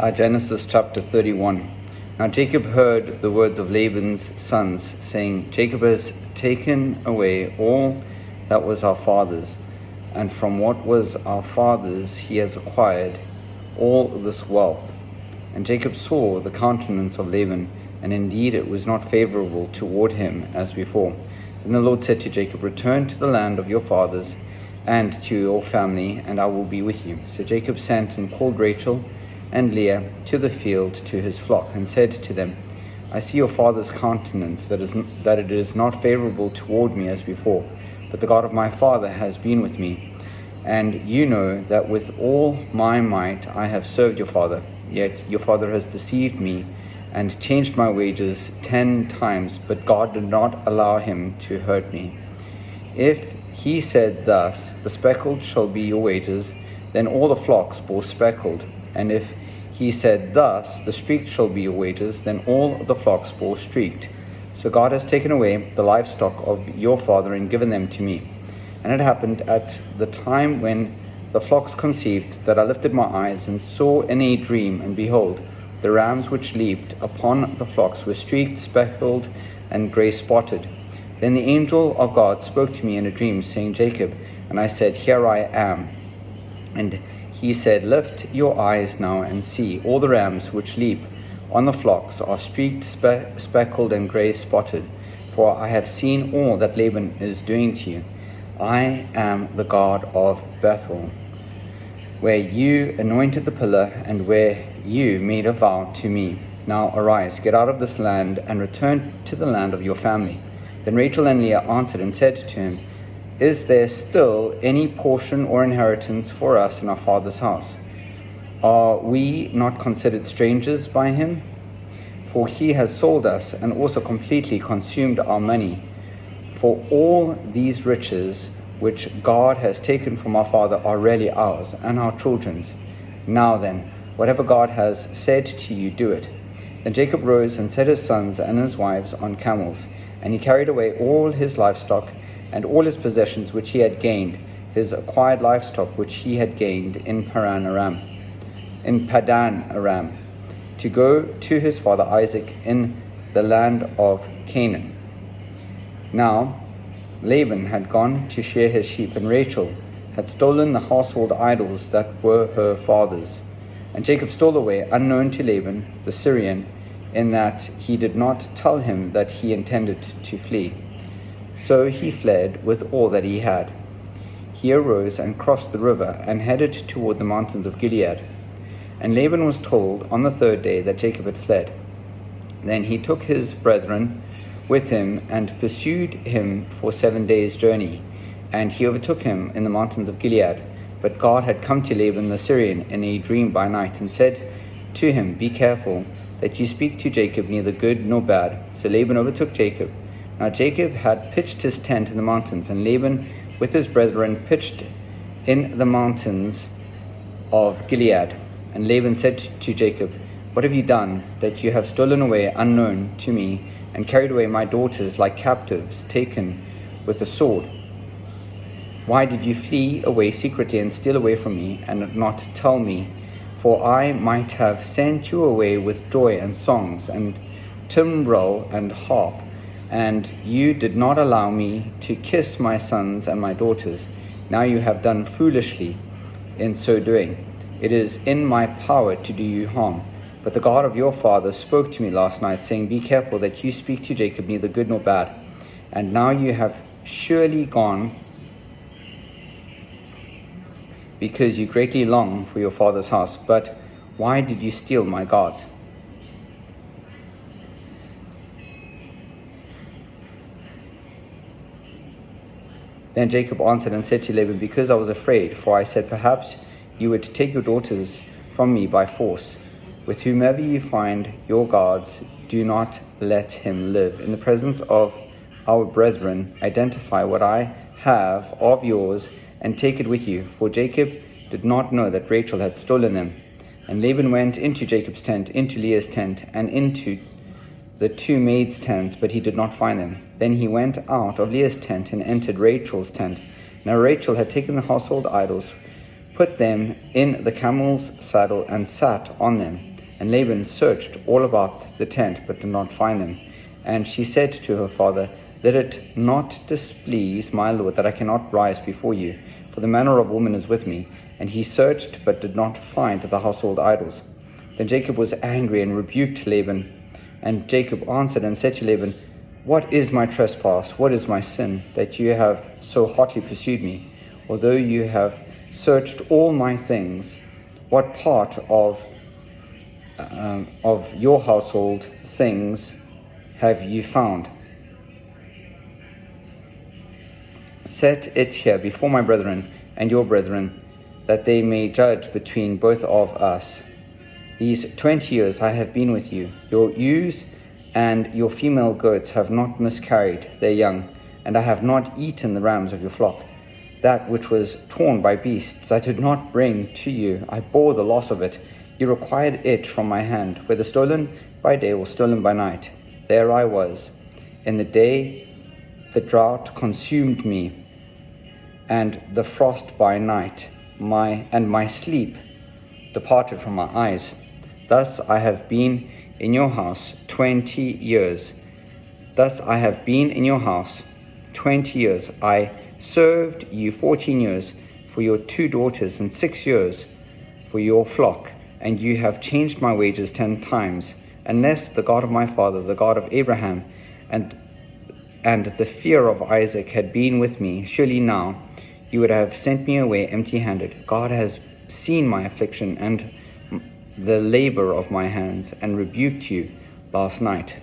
Genesis chapter 31. Now Jacob heard the words of Laban's sons, saying, Jacob has taken away all that was our father's, and from what was our father's he has acquired all this wealth. And Jacob saw the countenance of Laban, and indeed it was not favorable toward him as before. Then the Lord said to Jacob, Return to the land of your fathers and to your family, and I will be with you. So Jacob sent and called Rachel and Leah to the field to his flock, and said to them, I see your father's countenance, that it is not favorable toward me as before, but the God of my father has been with me. And you know that with all my might I have served your father, yet your father has deceived me and changed my wages 10 times, but God did not allow him to hurt me. If he said thus, the speckled shall be your wages, then all the flocks bore speckled. And if he said thus, the streaked shall be your wages, then all the flocks bore streaked. So God has taken away the livestock of your father and given them to me. And it happened at the time when the flocks conceived, that I lifted my eyes and saw in a dream, and behold, the rams which leaped upon the flocks were streaked, speckled, and grey spotted. Then the angel of God spoke to me in a dream, saying, Jacob. And I said, Here I am. And he said, Lift your eyes now and see, all the rams which leap on the flocks are streaked, speckled, and grey spotted. For I have seen all that Laban is doing to you. I am the God of Bethel, where you anointed the pillar, and where you made a vow to me. Now arise, get out of this land, and return to the land of your family. Then Rachel and Leah answered and said to him, Is there still any portion or inheritance for us in our father's house? Are we not considered strangers by him? For he has sold us, and also completely consumed our money. For all these riches which God has taken from our father are really ours and our children's. Now then, whatever God has said to you, do it. Then Jacob rose and set his sons and his wives on camels, and he carried away all his livestock and all his possessions which he had gained, his acquired livestock which he had gained in Padan Aram, to go to his father Isaac in the land of Canaan. Now Laban had gone to shear his sheep, and Rachel had stolen the household idols that were her father's. And Jacob stole away, unknown to Laban the Syrian, in that he did not tell him that he intended to flee. So he fled with all that he had. He arose and crossed the river and headed toward the mountains of Gilead. And Laban was told on the 3rd day that Jacob had fled. Then he took his brethren with him and pursued him for 7 days' journey. And he overtook him in the mountains of Gilead. But God had come to Laban the Syrian in a dream by night, and said to him, Be careful that you speak to Jacob neither good nor bad. So Laban overtook Jacob. Now Jacob had pitched his tent in the mountains, and Laban with his brethren pitched in the mountains of Gilead. And Laban said to Jacob, What have you done, that you have stolen away unknown to me, and carried away my daughters like captives taken with a sword? Why did you flee away secretly and steal away from me, and not tell me? For I might have sent you away with joy and songs, and timbrel and harp, and you did not allow me to kiss my sons and my daughters. Now you have done foolishly in so doing. It is in my power to do you harm. But the God of your father spoke to me last night, saying, Be careful that you speak to Jacob neither good nor bad. And now you have surely gone, because you greatly long for your father's house. But why did you steal my gods? Then Jacob answered and said to Laban, Because I was afraid, for I said, Perhaps you would take your daughters from me by force. With whomever you find your gods, do not let him live. In the presence of our brethren, identify what I have of yours, and take it with you. For Jacob did not know that Rachel had stolen them. And Laban went into Jacob's tent, into Leah's tent, and into the 2 maids' tents, but he did not find them. Then he went out of Leah's tent and entered Rachel's tent. Now Rachel had taken the household idols, put them in the camel's saddle, and sat on them. And Laban searched all about the tent, but did not find them. And she said to her father, Let it not displease my lord that I cannot rise before you, for the manner of woman is with me. And he searched, but did not find the household idols. Then Jacob was angry and rebuked Laban. And Jacob answered and said to Laban, What is my trespass? What is my sin, that you have so hotly pursued me? Although you have searched all my things, what part of your household things have you found? Set it here before my brethren and your brethren, that they may judge between both of us. These 20 years I have been with you. Your ewes and your female goats have not miscarried their young, and I have not eaten the rams of your flock. That which was torn by beasts I did not bring to you. I bore the loss of it. You required it from my hand, whether stolen by day or stolen by night. There I was. In the day the drought consumed me, and the frost by night, my sleep departed from my eyes. Thus I have been in your house 20 years. Thus I have been in your house 20 years. I served you 14 years for your 2 daughters, and 6 years for your flock. And you have changed my wages 10 times. Unless the God of my father, the God of Abraham, and the fear of Isaac had been with me, surely now you would have sent me away empty-handed. God has seen my affliction and the labor of my hands, and rebuked you last night.